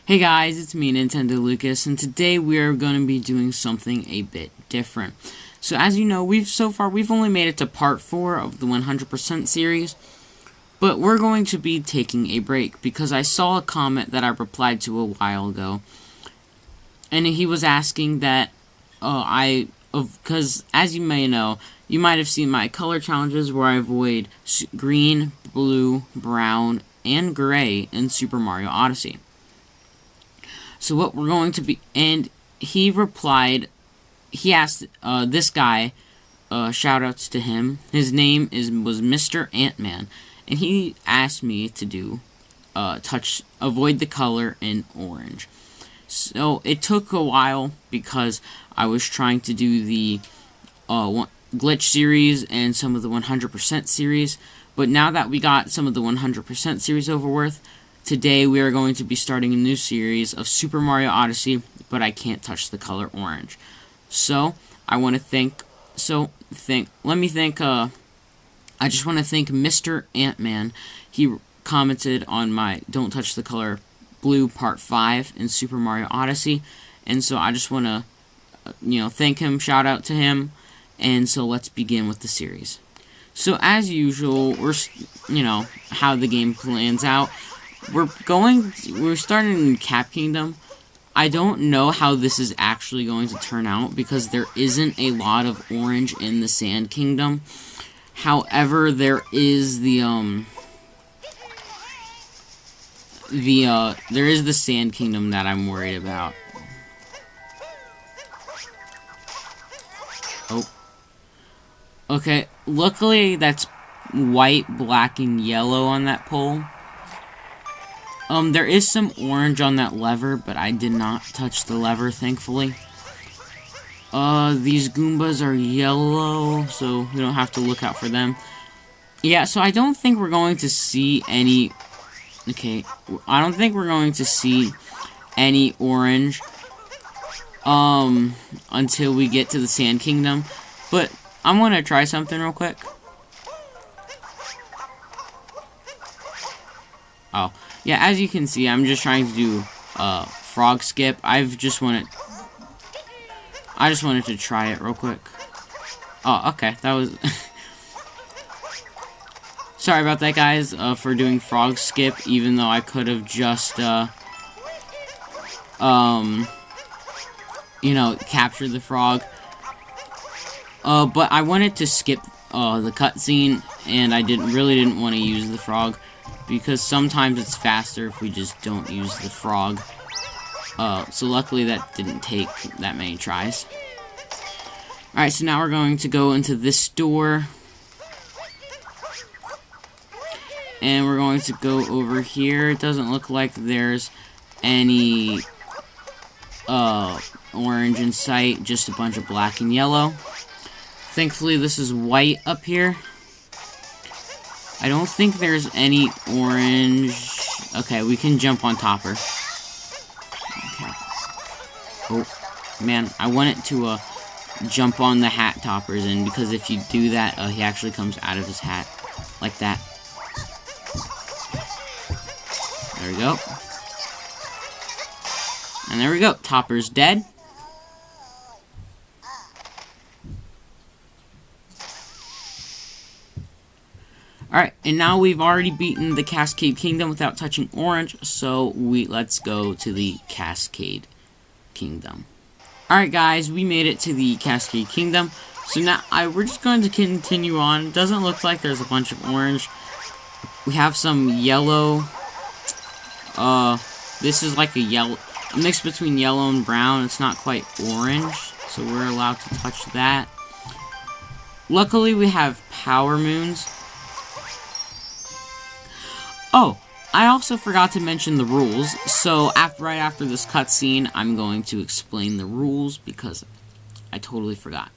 Hey guys, it's me, Nintendo Lucas, and today we are going to be doing something a bit different. So as you know, we've only made it to part 4 of the 100% series, but we're going to be taking a break because I saw a comment that I replied to a while ago, and he was asking that because as you may know, you might have seen my color challenges where I avoid green, blue, brown, and gray in Super Mario Odyssey. So what we're going to be, and he replied, he asked this guy, shoutouts to him, his name was Mr. Ant-Man, and he asked me to do, avoid the color in orange. So it took a while because I was trying to do the glitch series and some of the 100% series, but now that we got some of the 100% series over with, today we are going to be starting a new series of Super Mario Odyssey, but I can't touch the color orange. So, I want to I just want to thank Mr. Ant-Man. He commented on my Don't Touch the Color Blue Part 5 in Super Mario Odyssey, and so I just want to, thank him, shout out to him, and so let's begin with the series. So, as usual, how the game plans out. We're starting in Cap Kingdom. I don't know how this is actually going to turn out because there isn't a lot of orange in the Sand Kingdom. However, there is the Sand Kingdom that I'm worried about. Oh. Okay, luckily that's white, black, and yellow on that pole. There is some orange on that lever, but I did not touch the lever, thankfully. These Goombas are yellow, so we don't have to look out for them. Yeah, so I don't think we're going to see any... Okay, I don't think we're going to see any orange, until we get to the Sand Kingdom. But I'm gonna try something real quick. Oh. Yeah, as you can see, I'm just trying to do frog skip. I just wanted to try it real quick. Oh, okay, that was sorry about that, guys, for doing frog skip, even though I could have just captured the frog. But I wanted to skip the cutscene, and I really didn't want to use the frog. Because sometimes it's faster if we just don't use the frog. So luckily that didn't take that many tries. Alright, so now we're going to go into this door. And we're going to go over here. It doesn't look like there's any orange in sight, just a bunch of black and yellow. Thankfully this is white up here. I don't think there's any orange. Okay, we can jump on Topper. Okay. Oh, man, I wanted to jump on the hat Topper's in, because if you do that, he actually comes out of his hat. Like that. There we go. And there we go. Topper's dead. Alright, and now we've already beaten the Cascade Kingdom without touching orange, so let's go to the Cascade Kingdom. Alright guys, we made it to the Cascade Kingdom, so now we're just going to continue on. It doesn't look like there's a bunch of orange. We have some yellow. This is like a mix between yellow and brown. It's not quite orange, so we're allowed to touch that. Luckily, we have power moons. Oh, I also forgot to mention the rules, so right after this cutscene, I'm going to explain the rules, because I totally forgot.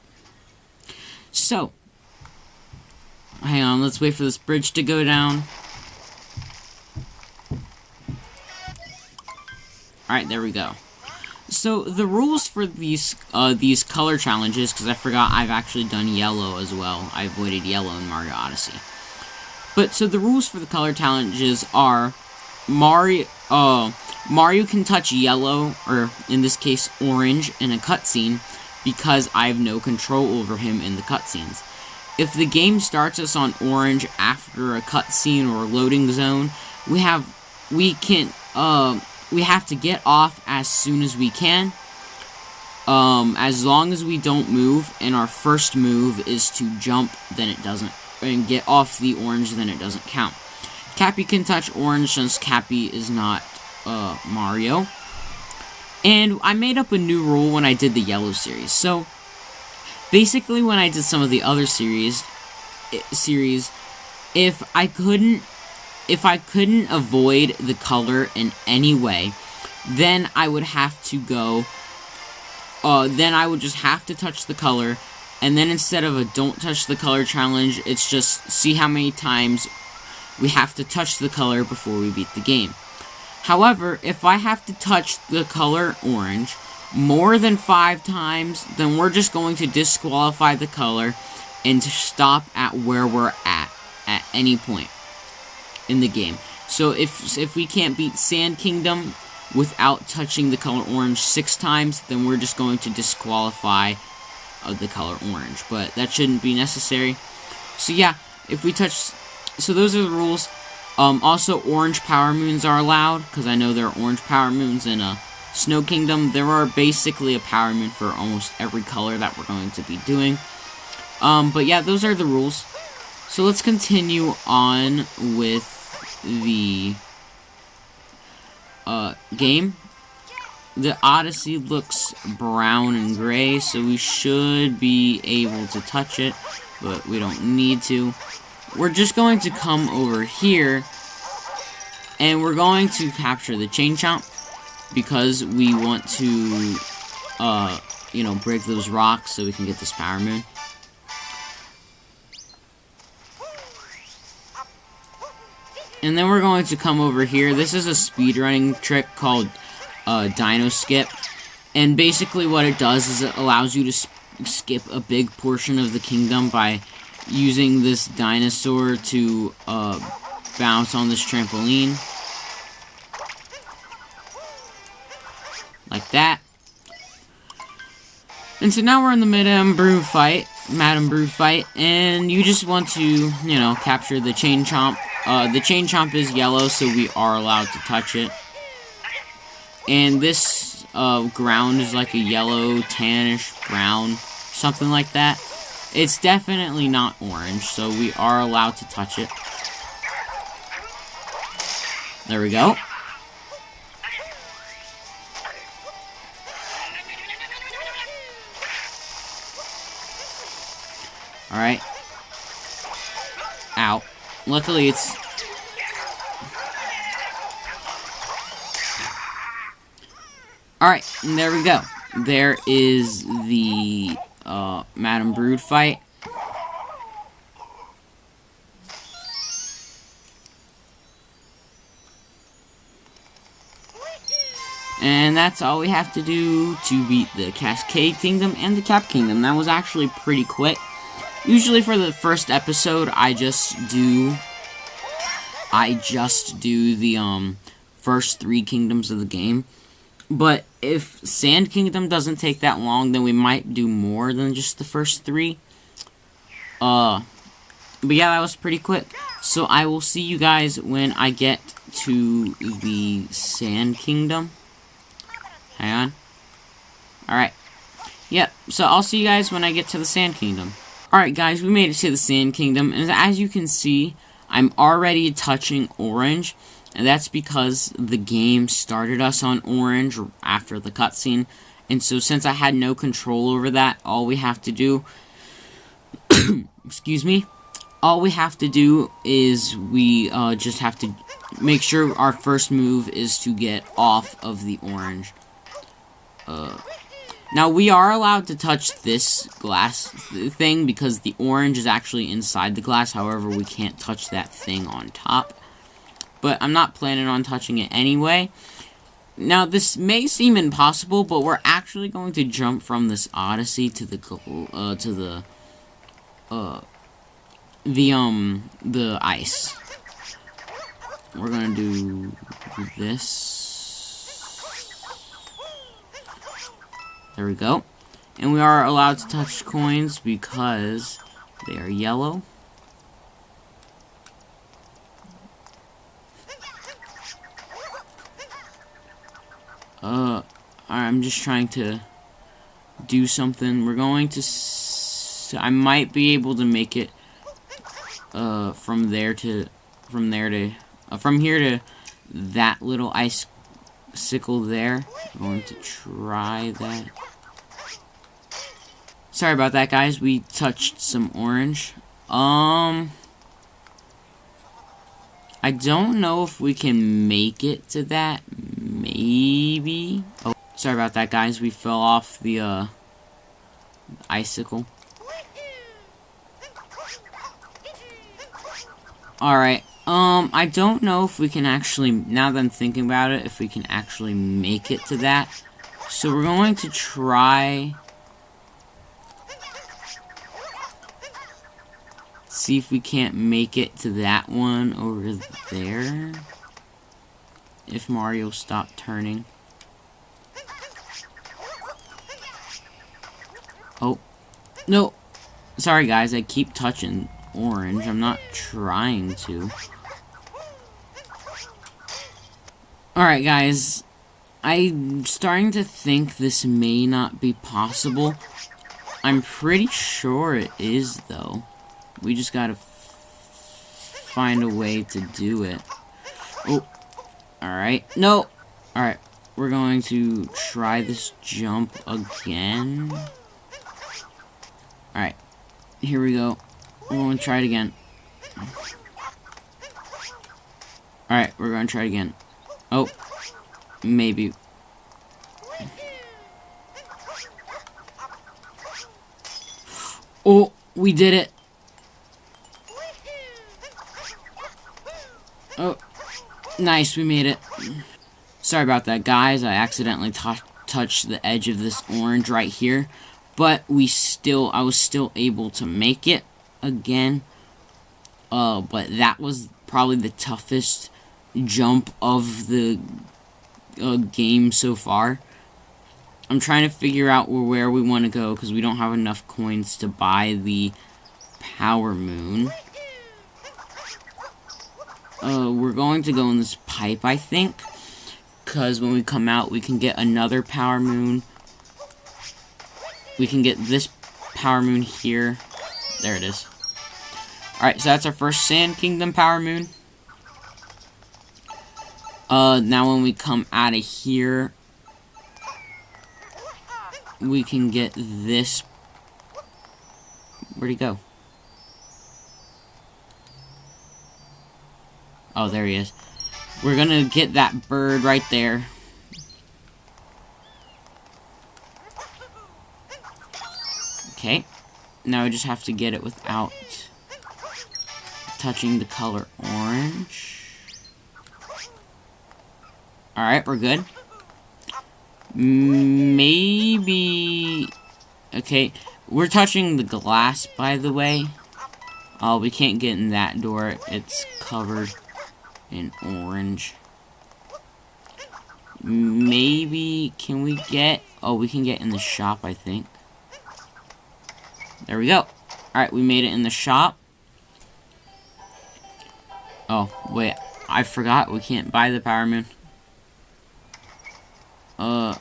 So, hang on, let's wait for this bridge to go down. Alright, there we go. So, the rules for these color challenges, because I forgot I've actually done yellow as well. I avoided yellow in Mario Odyssey. But, so the rules for the color challenges are, Mario can touch yellow, or in this case orange, in a cutscene because I have no control over him in the cutscenes. If the game starts us on orange after a cutscene or a loading zone, we have to get off as soon as we can. As long as we don't move, and our first move is to jump, then it doesn't, and get off the orange, then it doesn't count. Cappy can touch orange since Cappy is not Mario. And I made up a new rule when I did the yellow series. So basically, when I did some of the other series, if I couldn't avoid the color in any way, then I would have to go. Then I would just have to touch the color, and then instead of a don't touch the color challenge, it's just see how many times we have to touch the color before we beat the game. However, if I have to touch the color orange more than 5 times, then we're just going to disqualify the color and to stop at where we're at any point in the game. So if we can't beat Sand Kingdom without touching the color orange 6 times, then we're just going to disqualify the color orange. But that shouldn't be necessary. So yeah, if we touch... So those are the rules. Also, orange power moons are allowed, because I know there are orange power moons in Snow Kingdom. There are basically a power moon for almost every color that we're going to be doing. But yeah, those are the rules. So let's continue on with the game. The Odyssey looks brown and gray, so we should be able to touch it, but we don't need to. We're just going to come over here, and we're going to capture the Chain Chomp, because we want to, you know, break those rocks so we can get this Power Moon. And then we're going to come over here. This is a speedrunning trick called Dino Skip, and basically what it does is it allows you to skip a big portion of the kingdom by using this dinosaur to bounce on this trampoline. Like that. And so now we're in the Madame Brew fight, and you just want to, you know, capture the Chain Chomp. The Chain Chomp is yellow, so we are allowed to touch it. And this ground is like a yellow, tannish brown, something like that. It's definitely not orange, so we are allowed to touch it. There we go. Alright. Ow. Luckily it's... Alright, and there we go. There is the Madame Brood fight. And that's all we have to do to beat the Cascade Kingdom and the Cap Kingdom. That was actually pretty quick. Usually for the first episode, I just do the first 3 kingdoms of the game. But if Sand Kingdom doesn't take that long, then we might do more than just the first 3. But yeah, that was pretty quick. So I will see you guys when I get to the Sand Kingdom. Hang on. Alright. Yep, so I'll see you guys when I get to the Sand Kingdom. Alright guys, we made it to the Sand Kingdom, and as you can see, I'm already touching orange, and that's because the game started us on orange after the cutscene, and so since I had no control over that, all we have to do, excuse me, all we have to do is we just have to make sure our first move is to get off of the orange. Now, we are allowed to touch this glass thing because the orange is actually inside the glass. However, we can't touch that thing on top. But I'm not planning on touching it anyway. Now, this may seem impossible, but we're actually going to jump from this Odyssey to the ice. We're gonna do this. There we go. And we are allowed to touch coins because they are yellow. I'm just trying to do something. We're going to... I might be able to make it from here to that little icicle there. I'm going to try that. Sorry about that, guys. We touched some orange. I don't know if we can make it to that. Maybe. Oh, sorry about that, guys. We fell off the icicle. Alright, I don't know if we can actually, now that I'm thinking about it, if we can actually make it to that. So we're going to try... see if we can't make it to that one over there. If Mario stopped turning. Oh. No! Sorry, guys, I keep touching orange. I'm not trying to. Alright, guys. I'm starting to think this may not be possible. I'm pretty sure it is, though. We just gotta find a way to do it. Oh. Alright. No! Alright. We're going to try this jump again. Alright. Here we go. We're going to try it again. Alright, we're going to try it again. Oh. Maybe. Oh, we did it. Oh. Nice, we made it. Sorry about that, guys. I accidentally touched the edge of this orange right here. But I was still able to make it again. But that was probably the toughest jump of the game so far. I'm trying to figure out where we want to go because we don't have enough coins to buy the power moon. We're going to go in this pipe, I think, because when we come out, we can get another power moon. We can get this power moon here. There it is. Alright, so that's our first Sand Kingdom power moon. Now when we come out of here, we can get this. Where'd he go? Oh, there he is. We're gonna get that bird right there. Okay. Now we just have to get it without touching the color orange. Alright, we're good. Maybe... Okay, we're touching the glass, by the way. Oh, we can't get in that door. It's covered in orange. Maybe... Can we get... Oh, we can get in the shop, I think. There we go. Alright, we made it in the shop. Oh, wait. I forgot we can't buy the power moon.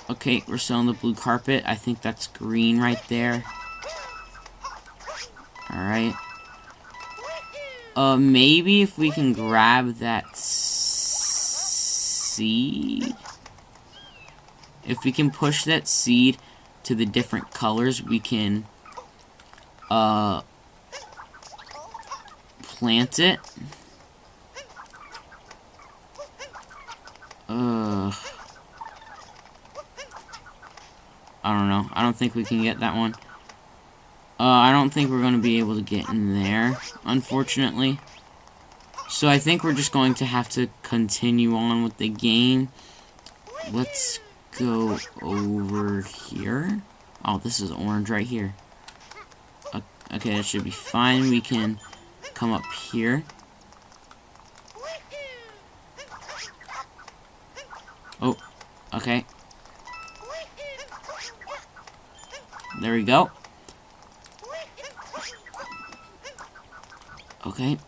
Okay, we're selling the blue carpet. I think that's green right there. Alright. Maybe if we can grab that seed. If we can push that seed to the different colors, we can, plant it. I don't know. I don't think we can get that one. I don't think we're going to be able to get in there, unfortunately. So I think we're just going to have to continue on with the game. Let's go over here. Oh, this is orange right here. Okay, that should be fine. We can come up here. Oh, okay. There we go. Okay.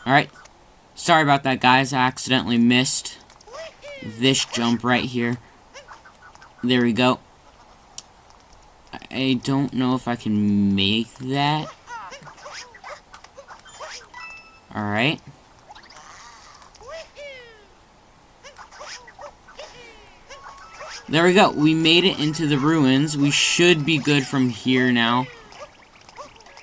Alright. Sorry about that, guys. I accidentally missed this jump right here. There we go. I don't know if I can make that. Alright. There we go. We made it into the ruins. We should be good from here now.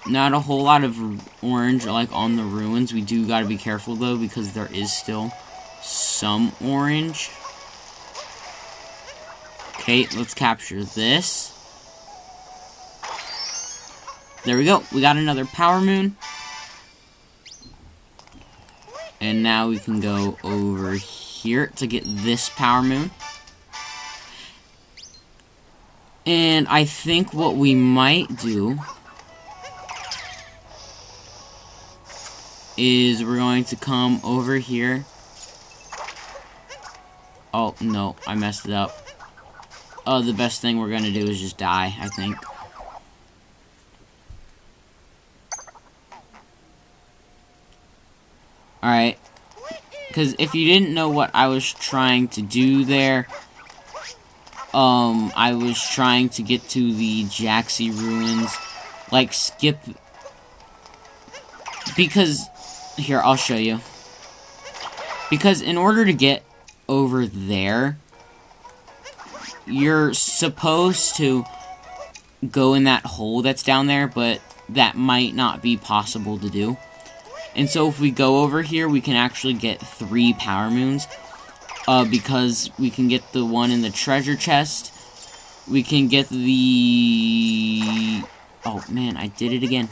Not a whole lot of orange, like, on the ruins. We do gotta be careful, though, because there is still some orange. Okay, let's capture this. There we go. We got another power moon. And now we can go over here to get this power moon. And I think what we might do is we're going to come over here. Oh, no, I messed it up. Oh, the best thing we're gonna do is just die, I think. Alright. Because if you didn't know what I was trying to do there, I was trying to get to the Jaxie ruins. Like, skip... Because... Here, I'll show you. Because in order to get over there, you're supposed to go in that hole that's down there, but that might not be possible to do. And so if we go over here, we can actually get 3 power moons. Because we can get the one in the treasure chest. We can get the... Oh, man, I did it again.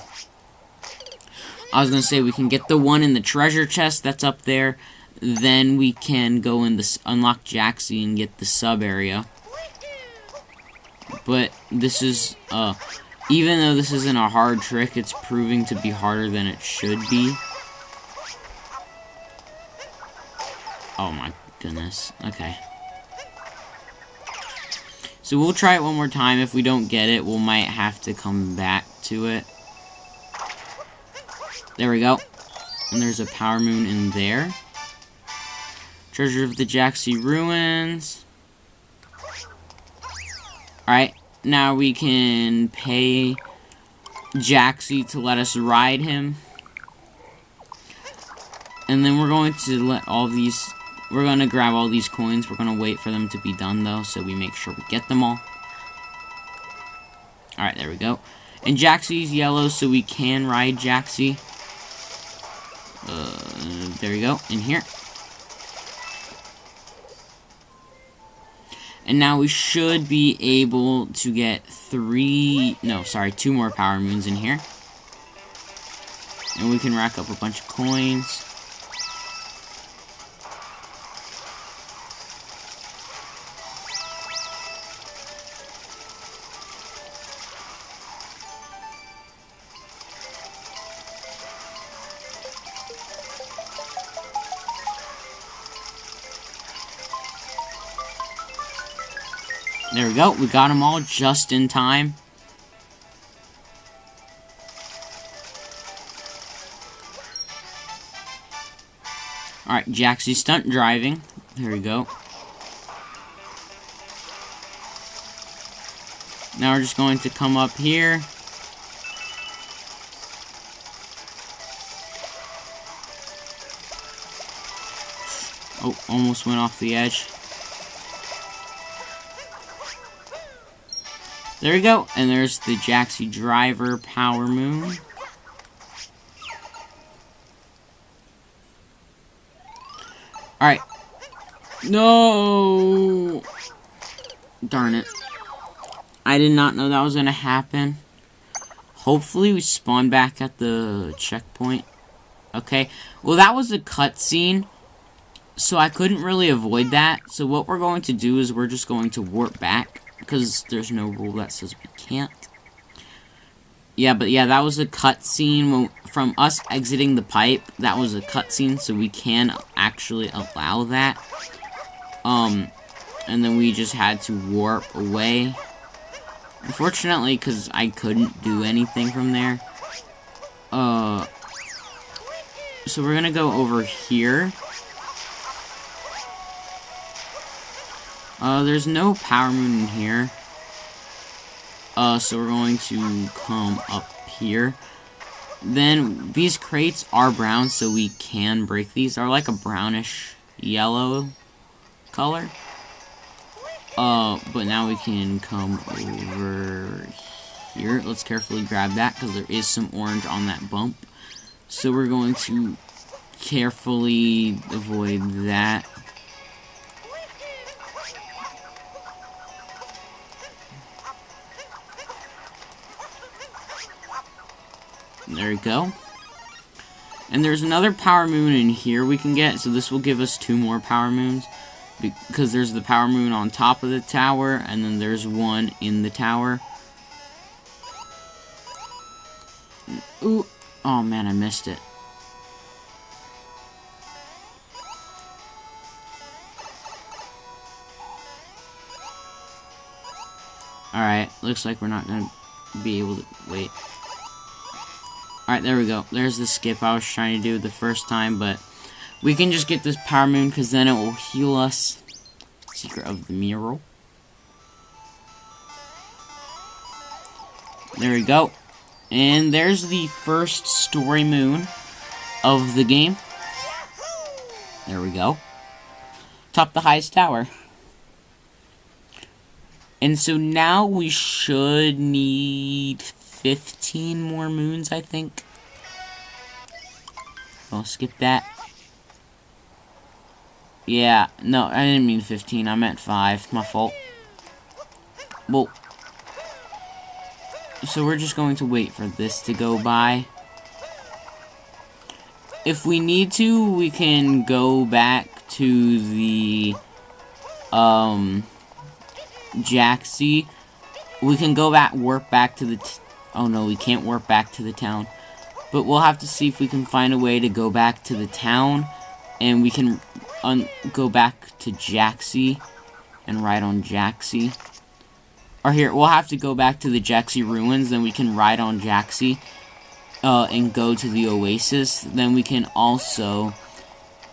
I was gonna say, we can get the one in the treasure chest that's up there. Then we can go in the... Unlock Jaxie and get the sub area. But this is... even though this isn't a hard trick, it's proving to be harder than it should be. Oh my goodness. Okay. So we'll try it one more time. If we don't get it, we might have to come back to it. There we go. And there's a power moon in there. Treasure of the Jaxie ruins. Alright. Now we can pay Jaxie to let us ride him. And then we're going to let all these... We're going to grab all these coins. We're going to wait for them to be done, though, so we make sure we get them all. Alright, there we go. And Jaxie's yellow, so we can ride Jaxie. There we go, in here. And now we should be able to get 2 more power moons in here. And we can rack up a bunch of coins. There we go. We got them all just in time. Alright, Jaxie stunt driving. There we go. Now we're just going to come up here. Oh, almost went off the edge. There we go, and there's the Jaxie driver power moon. Alright. No! Darn it. I did not know that was gonna happen. Hopefully we spawn back at the checkpoint. Okay. Well, that was a cutscene, so I couldn't really avoid that. So what we're going to do is we're just going to warp back, because there's no rule that says we can't. Yeah, but yeah, that was a cutscene from us exiting the pipe. That was a cutscene, so we can actually allow that. and then we just had to warp away. Unfortunately, because I couldn't do anything from there. So we're gonna go over here. There's no power moon in here. So we're going to come up here. Then, these crates are brown, so we can break these. They're like a brownish yellow color. But now we can come over here. Let's carefully grab that, because there is some orange on that bump. So we're going to carefully avoid that. There we go. And there's another power moon in here we can get, so this will give us 2 more power moons. Because there's the power moon on top of the tower, and then there's one in the tower. Ooh. Oh man, I missed it. Alright, looks like we're not gonna be able to wait. Alright, there we go. There's the skip I was trying to do the first time, but we can just get this power moon because then it will heal us. Secret of the mural. There we go. And there's the first story moon of the game. There we go. Top the highest tower. And so now we should need 15 more moons, I think. I'll skip that. Yeah, no, I didn't mean 15, I meant 5. My fault. Well, so we're just going to wait for this to go by. If we need to, we can go back to the, Jaxie. We can go back, warp back to the, oh no, we can't warp back to the town. But we'll have to see if we can find a way to go back to the town, and we can go back to Jaxie and ride on Jaxie. Or here, we'll have to go back to the Jaxie ruins, then we can ride on Jaxie and go to the Oasis. Then we can also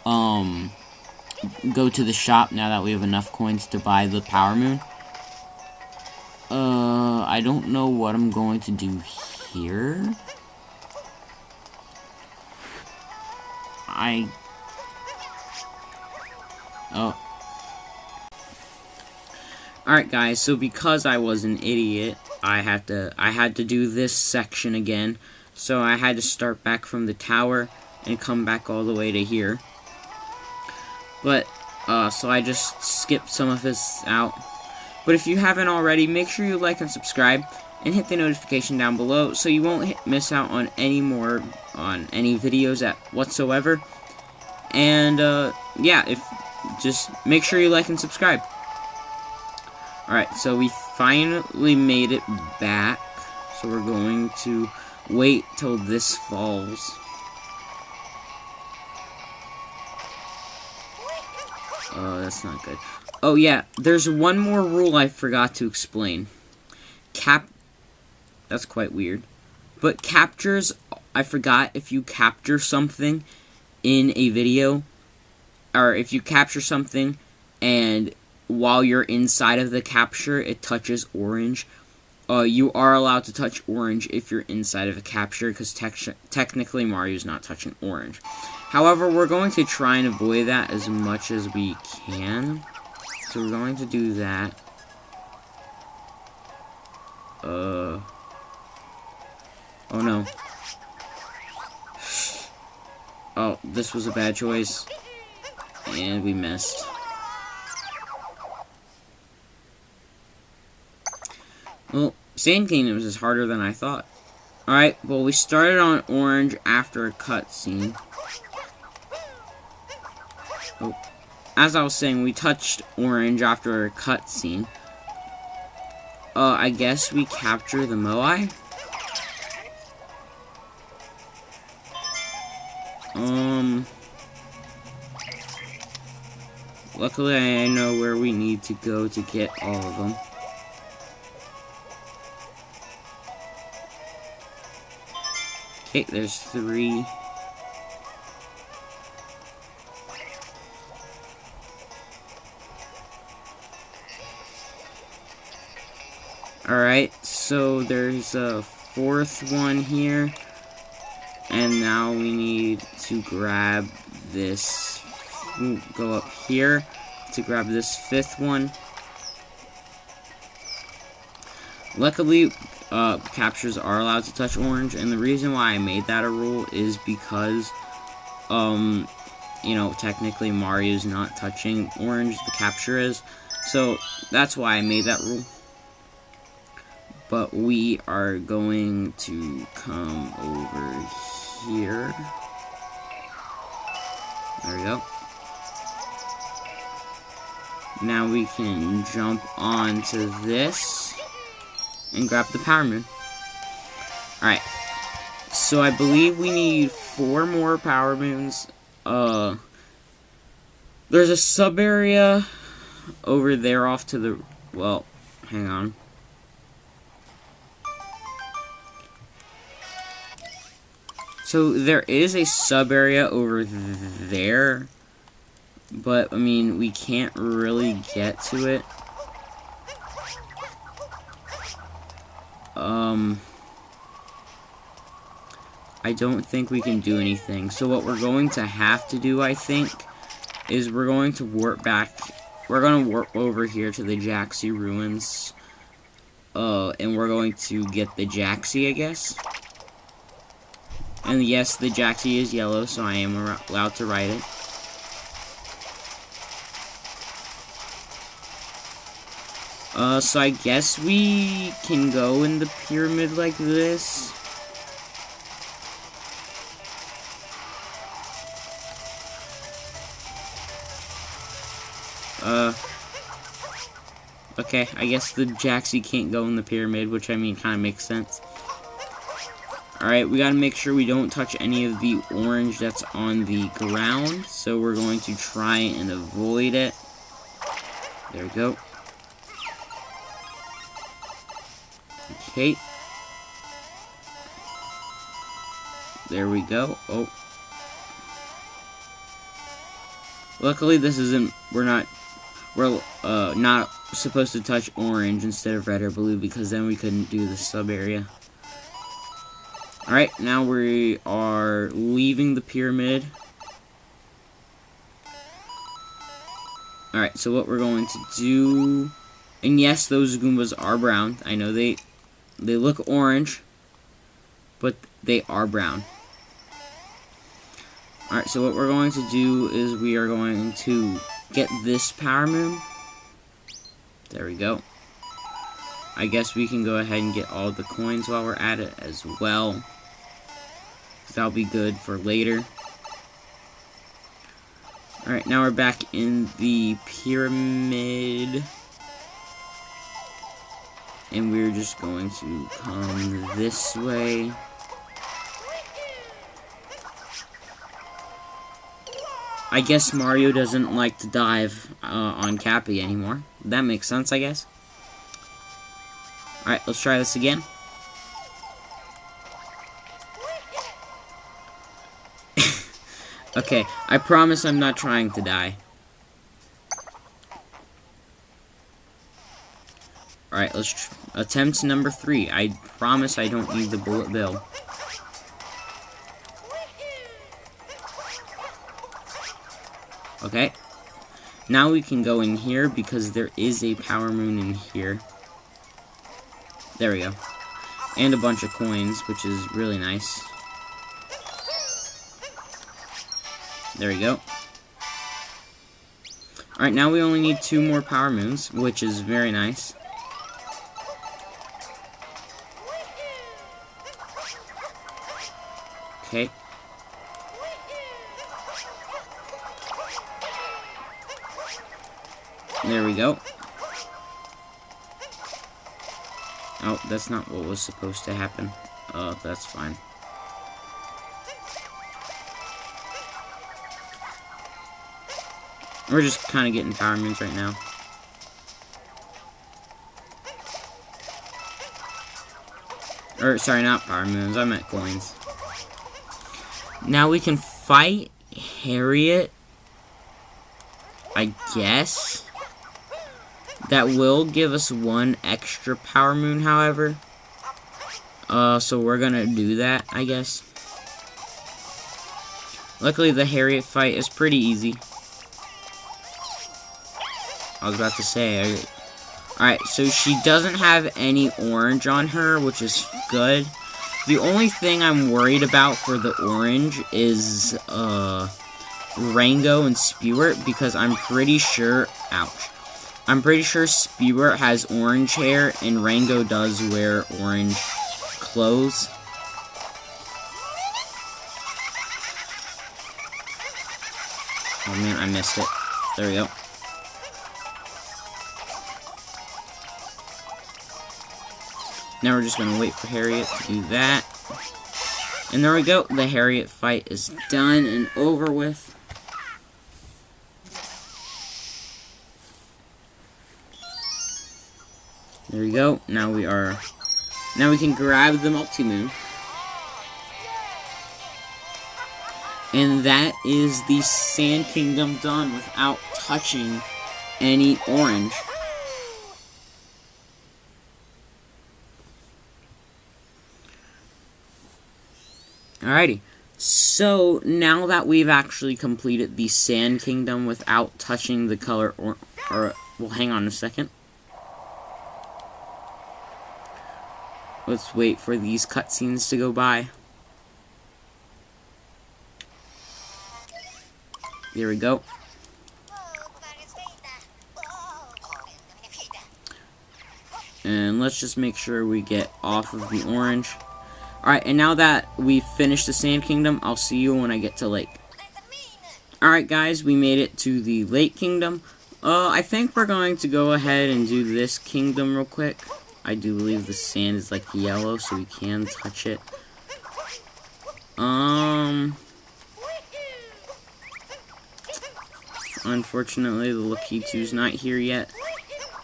go to the shop now that we have enough coins to buy the power moon. I don't know what I'm going to do here. Oh. Alright guys, so because I was an idiot, I had to do this section again. So I had to start back from the tower and come back all the way to here. But, so I just skipped some of this out. But if you haven't already, make sure you like and subscribe and hit the notification down below so you won't miss out on any videos whatsoever. And, yeah, just make sure you like and subscribe. Alright, so we finally made it back. So we're going to wait till this falls. Oh, that's not good. Oh yeah, there's one more rule I forgot to explain. That's quite weird. But captures, I forgot, if you capture something in a video, or if you capture something and while you're inside of the capture it touches orange, you are allowed to touch orange if you're inside of a capture, because technically Mario's not touching orange. However, we're going to try and avoid that as much as we can. So we're going to do that. Oh no. Oh, this was a bad choice. And we missed. Well, Sand Kingdoms is harder than I thought. Alright, well, we started on orange after a cutscene. Oh, as I was saying, we touched orange after a cutscene. I guess we capture the Moai? Luckily, I know where we need to go to get all of them. Okay, there's 3. Alright, so there's a 4th one here. And now we need to grab this. Go up here to grab this 5th one. Luckily, captures are allowed to touch orange, and the reason why I made that a rule is because, you know, technically Mario's not touching orange, the capture is. So, that's why I made that rule. But we are going to come over here. There we go. Now we can jump onto this and grab the power moon. Alright. So I believe we need 4 more power moons. There's a sub area over there off to the, well, hang on. So there is a sub area over there, but I mean we can't really get to it. I don't think we can do anything. So what we're going to have to do, I think, is we're going to warp back. We're going to warp over here to the Jaxie ruins, and we're going to get the Jaxie, I guess. And yes, the Jaxie is yellow, so I am allowed to ride it. So I guess we can go in the pyramid like this. Okay, I guess the Jaxie can't go in the pyramid, which I mean kind of makes sense. Alright, we gotta make sure we don't touch any of the orange that's on the ground, so we're going to try and avoid it. There we go. Okay. There we go. Oh. Luckily, this isn't, we're not supposed to touch orange instead of red or blue, because then we couldn't do the sub area. Alright, now we are leaving the pyramid. Alright, so what we're going to do, and yes, those Goombas are brown. I know they look orange, but they are brown. Alright, so what we're going to do is we are going to get this power moon. There we go. I guess we can go ahead and get all the coins while we're at it as well. That'll be good for later. Alright, now we're back in the pyramid. And we're just going to come this way. I guess Mario doesn't like to dive on Cappy anymore. That makes sense, I guess. Alright, let's try this again. Okay, I promise I'm not trying to die. Alright, let's attempt number 3. I promise I don't need the bullet bill. Okay. Now we can go in here because there is a power moon in here. There we go. And a bunch of coins, which is really nice. There we go. Alright, now we only need 2 more power moons, which is very nice. Okay. There we go. Oh, that's not what was supposed to happen. That's fine. We're just kind of getting power moons right now. Or, sorry, not power moons. I meant coins. Now we can fight Harriet, I guess. That will give us 1 extra power moon, however. So we're gonna do that, I guess. Luckily, the Harriet fight is pretty easy. I was about to say, alright, so she doesn't have any orange on her, which is good. The only thing I'm worried about for the orange is, Rango and Spewart, because I'm pretty sure, ouch. I'm pretty sure Spewart has orange hair, and Rango does wear orange clothes. Oh man, I missed it. There we go. Now we're just gonna wait for Harriet to do that. And there we go. The Harriet fight is done and over with. There we go. Now we can grab the multi-moon. And that is the Sand Kingdom done without touching any orange. Alrighty. So, now that we've actually completed the Sand Kingdom without touching the color well, hang on a second. Let's wait for these cutscenes to go by. There we go. And let's just make sure we get off of the orange. Alright, and now that we've finished the Sand Kingdom, I'll see you when I get to Lake. Alright guys, we made it to the Lake Kingdom. I think we're going to go ahead and do this kingdom real quick. I do believe the sand is like yellow, so we can touch it. Unfortunately, the Lakiitu's not here yet.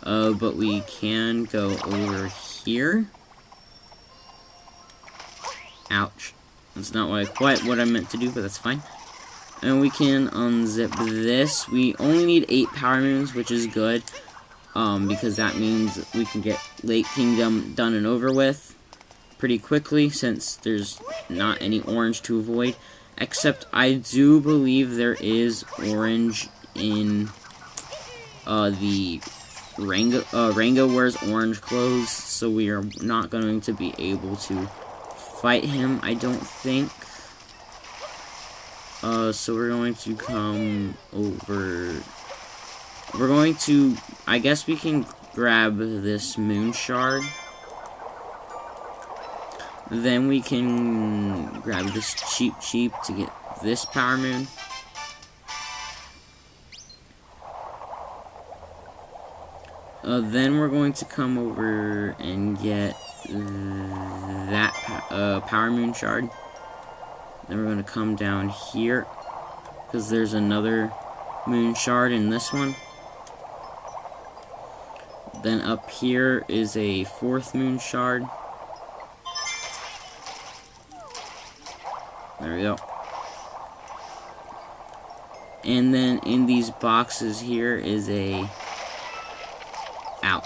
But we can go over here. Ouch. That's not quite what I meant to do, but that's fine. And we can unzip this. We only need 8 power moons, which is good. Because that means we can get Lake Kingdom done and over with pretty quickly, since there's not any orange to avoid. Except I do believe there is orange in the Rango. Rango wears orange clothes, so we are not going to be able to fight him, I don't think. So we're going to come over. We're going to, I guess we can grab this moon shard. Then we can grab this cheap to get this power moon. Then we're going to come over and get that power moon shard. Then we're going to come down here, because there's another moon shard in this one. Then up here is a 4th moon shard. There we go. And then in these boxes here is a... Ouch.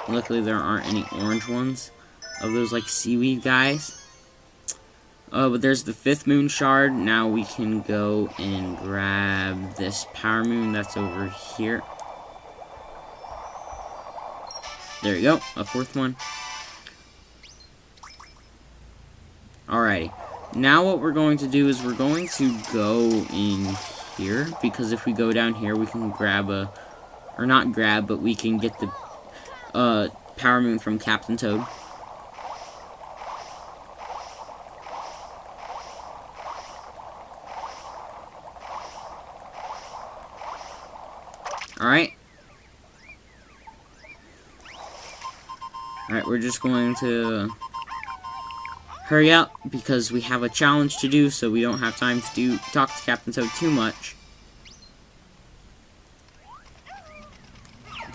Luckily there aren't any orange ones of those like seaweed guys. But there's the 5th moon shard. Now we can go and grab this power moon that's over here. There you go, a 4th one. Alrighty. Now what we're going to do is we're going to go in here, because if we go down here we can grab a... Or not grab, but we can get the power moon from Captain Toad. Alright. Alright, we're just going to hurry up because we have a challenge to do, so we don't have time to talk to Captain Toad too much.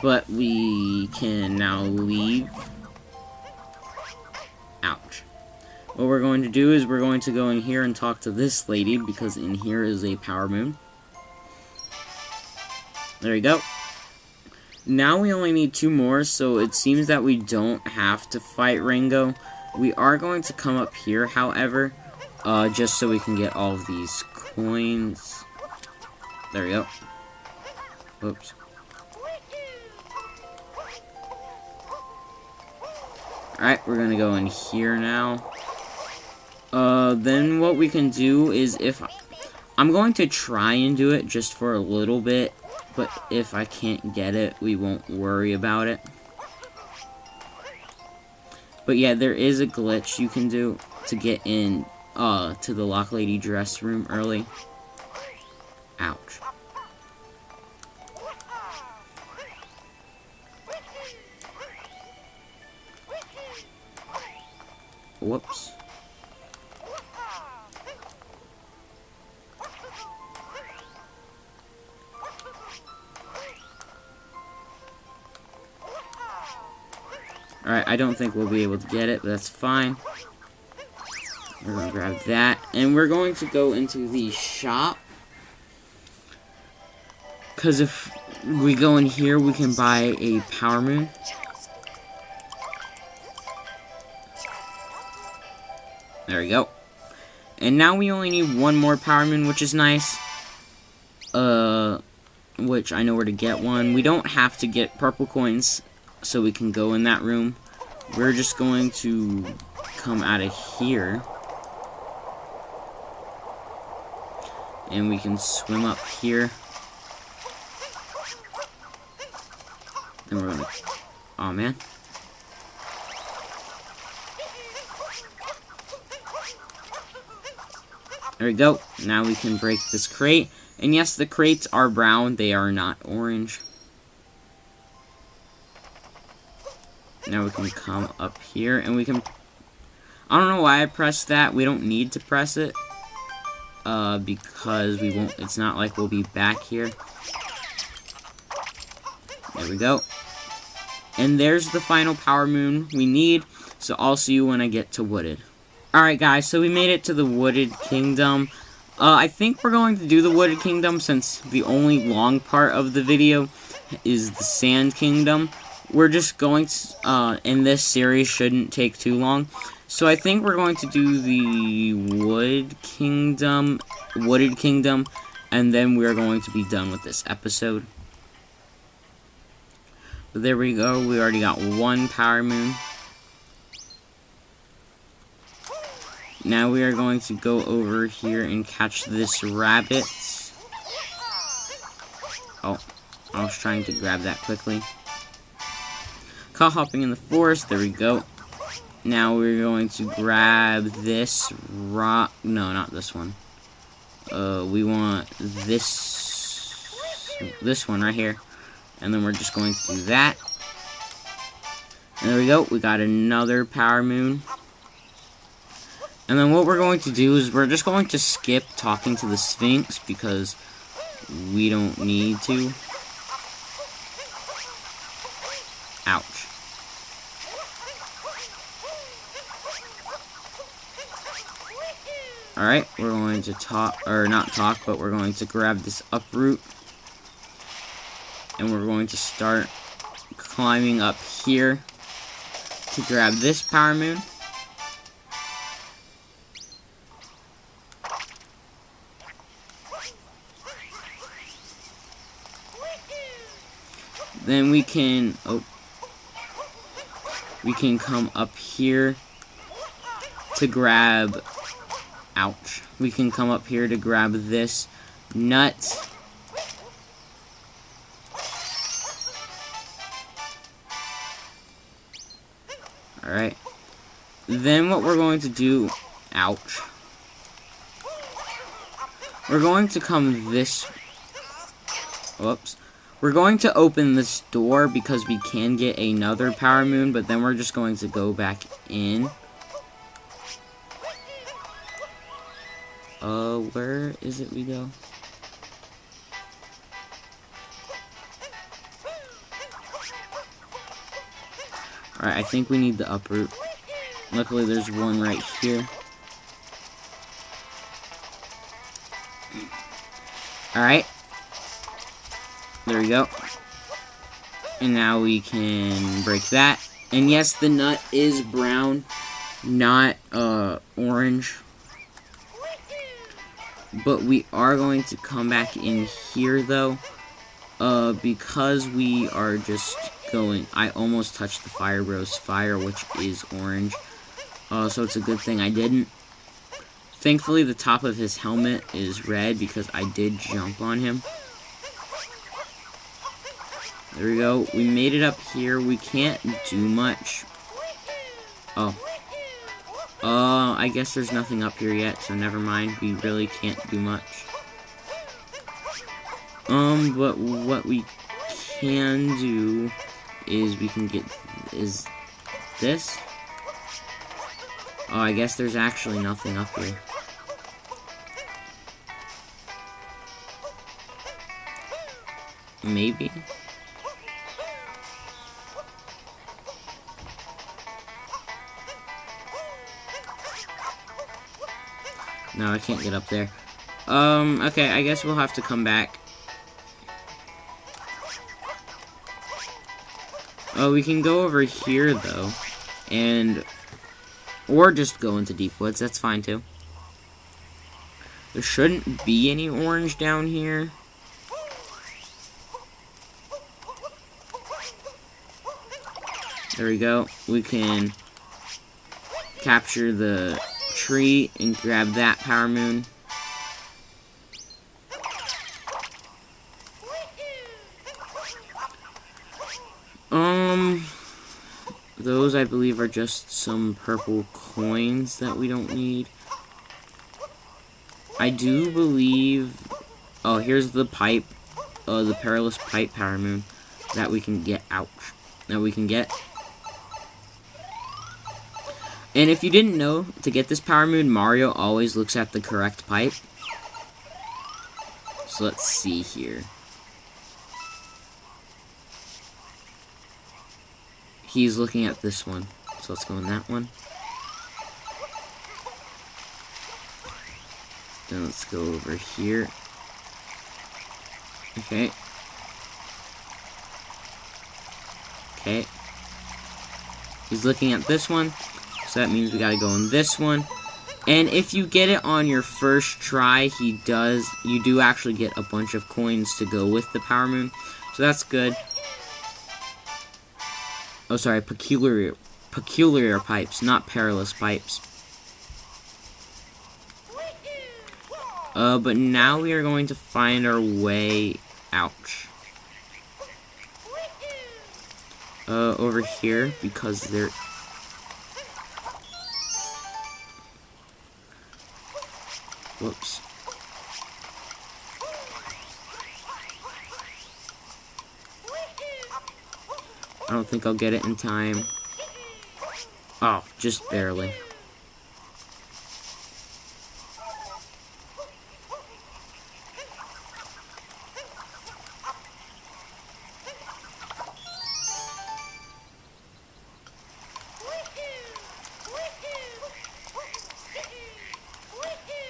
But we can now leave. Ouch. What we're going to do is we're going to go in here and talk to this lady, because in here is a power moon. There we go. Now we only need 2 more, so it seems that we don't have to fight Ringo. We are going to come up here, however, just so we can get all of these coins. There we go. Whoops. Alright, we're gonna go in here now. Then what we can do is I'm going to try and do it just for a little bit, but if I can't get it, we won't worry about it. But yeah, there is a glitch you can do to get in, to the Lock Lady dress room early. Ouch. Whoops. Alright, I don't think we'll be able to get it, but that's fine. We're going to grab that, and we're going to go into the shop. Because if we go in here, we can buy a power moon. There we go. And now we only need 1 more power moon, which is nice. Which I know where to get one. We don't have to get purple coins, so we can go in that room. We're just going to come out of here. And we can swim up here. Then we're gonna... Aw, man. There we go. Now we can break this crate. And yes, the crates are brown. They are not orange. Now we can come up here and we can... I don't know why I pressed that. We don't need to press it. Because we won't... It's not like we'll be back here. There we go. And there's the final power moon we need. So I'll see you when I get to Wooded. Alright guys, so we made it to the Wooded Kingdom. I think we're going to do the Wooded Kingdom since the only long part of the video is the Sand Kingdom. We're just going to, and this series shouldn't take too long. So I think we're going to do the Wooded Kingdom, and then we're going to be done with this episode. But there we go, we already got 1 power moon. Now we are going to go over here and catch this rabbit. Oh, I was trying to grab that quickly. Caught hopping in the forest, there we go. Now we're going to grab this rock. No, not this one. We want this one right here. And then we're just going to do that. And there we go, we got another power moon. And then what we're going to do is we're just going to skip talking to the Sphinx because we don't need to. Ouch. Alright, we're going to talk, or not talk, but we're going to grab this uproot. And we're going to start climbing up here to grab this power moon. Then we can come up here to grab, ouch, we can come up here to grab this nut. Alright, then what we're going to do, ouch, we're going to come this, whoops. We're going to open this door because we can get another power moon, but then we're just going to go back in. Where is it we go? Alright, I think we need the uproot. Luckily, there's one right here. Alright. There we go. And now we can break that. And yes, the nut is brown, not orange. But we are going to come back in here, though. Because we are just going... I almost touched the Fire Bros fire, which is orange. So it's a good thing I didn't. Thankfully, the top of his helmet is red because I did jump on him. There we go. We made it up here. We can't do much. Oh. I guess there's nothing up here yet, so never mind. We really can't do much. But what we can do is we can get... Is this? Oh, I guess there's actually nothing up here. Maybe? No, I can't get up there. Okay, I guess we'll have to come back. Oh, we can go over here, though. Or just go into Deep Woods, that's fine, too. There shouldn't be any orange down here. There we go. We can capture the tree and grab that Power Moon. Those I believe are just some purple coins that we don't need. I do believe... Oh, here's the pipe. The Perilous Pipe Power Moon that we can get. Ouch. That we can get. And if you didn't know, to get this Power Moon, Mario always looks at the correct pipe. So let's see here. He's looking at this one. So let's go in that one. Then let's go over here. Okay. Okay. He's looking at this one. So that means we gotta go in this one. And if you get it on your first try, you do actually get a bunch of coins to go with the Power Moon. So that's good. Oh, sorry, peculiar pipes, not perilous pipes. But now we are going to find our way... Ouch. Over here, because there... Whoops. I don't think I'll get it in time. Oh, just barely.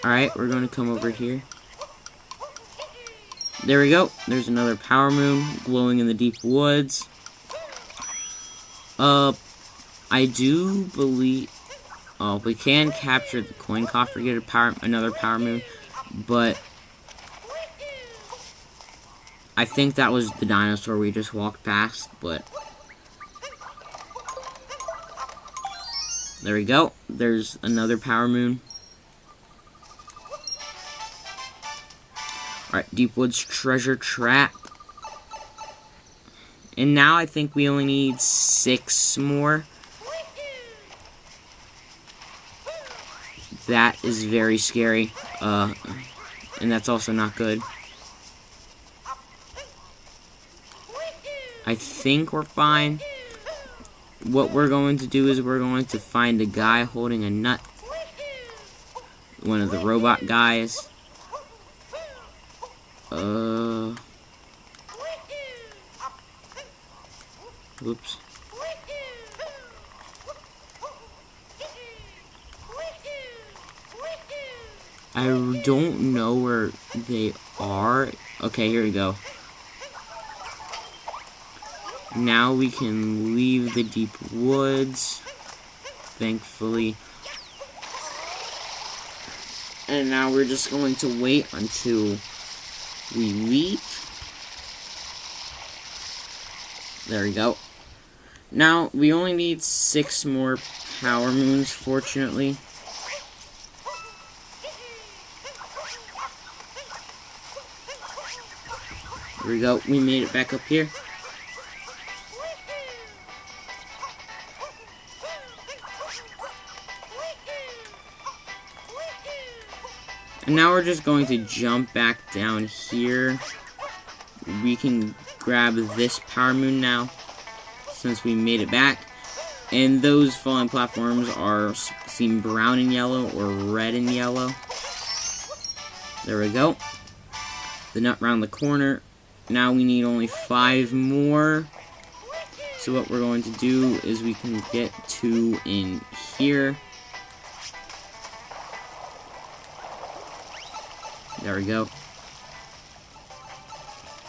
Alright, we're going to come over here. There we go. There's another Power Moon glowing in the Deep Woods. I do believe... Oh, we can capture the coin coffer, get another Power Moon, but... I think that was the dinosaur we just walked past, but... There we go. There's another Power Moon. Alright, Deep Woods Treasure Trap. And now I think we only need 6 more. That is very scary. And that's also not good. I think we're fine. What we're going to do is we're going to find a guy holding a nut. One of the robot guys. Oops. I don't know where they are. Okay, here we go. Now we can leave the deep woods, thankfully. And now we're just going to wait until we leave. There we go. Now, we only need 6 more power moons, fortunately. There we go. We made it back up here. And now we're just going to jump back down here. We can grab this power moon now, since we made it back. And those falling platforms seem brown and yellow or red and yellow. There we go. The nut round the corner. Now we need only 5 more. So what we're going to do is we can get 2 in here. There we go.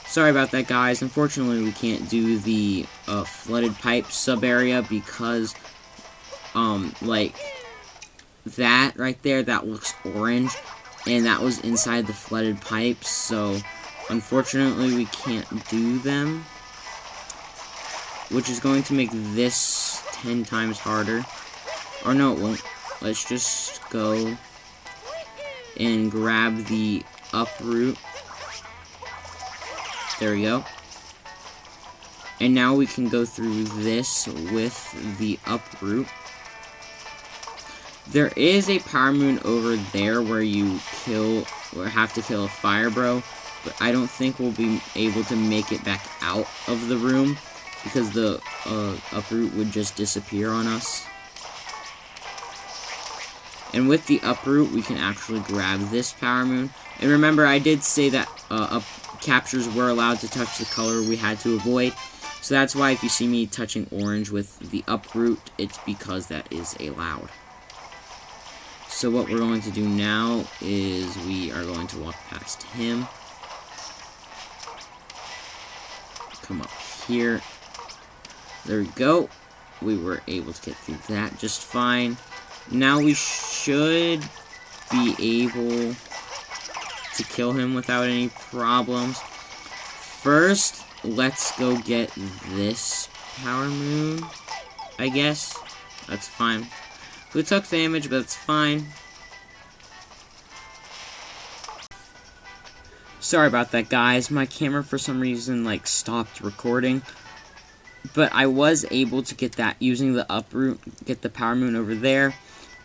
Sorry about that, guys. Unfortunately, we can't do the flooded pipe sub-area because, like, that right there, that looks orange, and that was inside the flooded pipes, so unfortunately we can't do them, which is going to make this 10 times harder. Or no, it won't. Let's just go and grab the uproot. There we go. And now we can go through this with the uproot. There is a power moon over there where you have to kill a fire bro, but I don't think we'll be able to make it back out of the room because the uproot would just disappear on us. And with the uproot, we can actually grab this power moon. And remember, I did say that captures were allowed to touch the color we had to avoid. So that's why if you see me touching orange with the uproot, it's because that is allowed. So what we're going to do now is we are going to walk past him. Come up here. There we go. We were able to get through that just fine. Now we should be able to kill him without any problems. First, let's go get this power moon, I guess. That's fine. We took damage, but it's fine. Sorry about that, guys. My camera, for some reason, like, stopped recording. But I was able to get that using the uproot, get the power moon over there,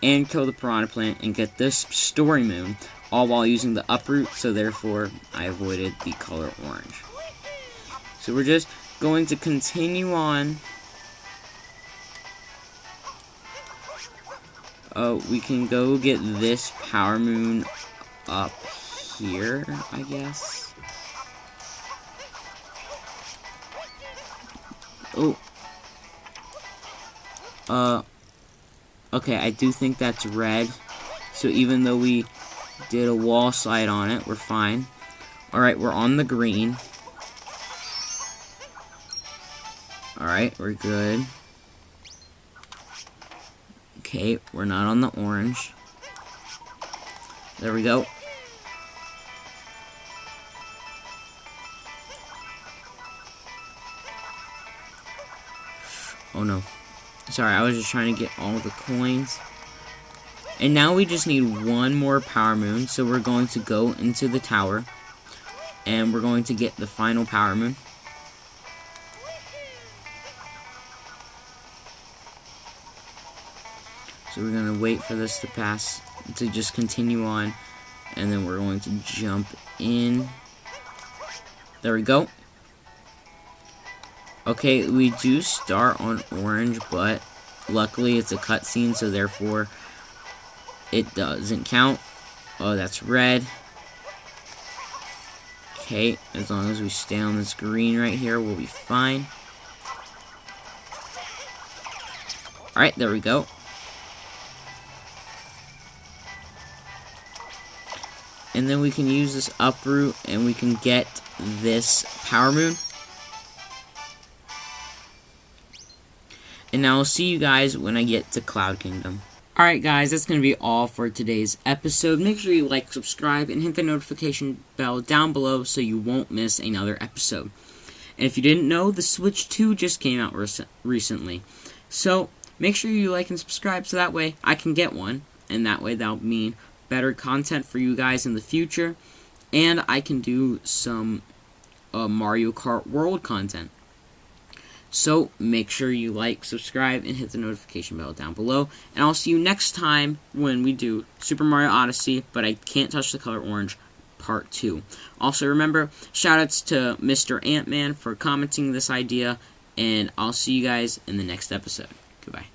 and kill the piranha plant, and get this story moon, all while using the uproot, so therefore I avoided the color orange. So we're just going to continue on. We can go get this power moon up here, I guess. Oh. Okay, I do think that's red. So even though we did a wall slide on it, we're fine. Alright, we're on the green. Alright, we're good. Okay, we're not on the orange. There we go. Oh no. Sorry, I was just trying to get all the coins. And now we just need 1 more power moon, so we're going to go into the tower. And we're going to get the final power moon. So we're going to wait for this to pass, to just continue on. And then we're going to jump in. There we go. Okay, we do start on orange, but luckily it's a cutscene, so therefore it doesn't count. Oh, that's red. Okay, as long as we stay on this green right here, we'll be fine. Alright, there we go. And then we can use this uproot and we can get this power moon. And now I'll see you guys when I get to Cloud Kingdom. Alright guys, that's going to be all for today's episode. Make sure you like, subscribe, and hit the notification bell down below so you won't miss another episode. And if you didn't know, the Switch 2 just came out recently. So, make sure you like and subscribe so that way I can get one. And that way that'll mean better content for you guys in the future. And I can do some Mario Kart World content. So, make sure you like, subscribe, and hit the notification bell down below. And I'll see you next time when we do Super Mario Odyssey, but I Can't Touch the Color Orange Part 2. Also, remember, shoutouts to Mr. Ant-Man for commenting this idea, and I'll see you guys in the next episode. Goodbye.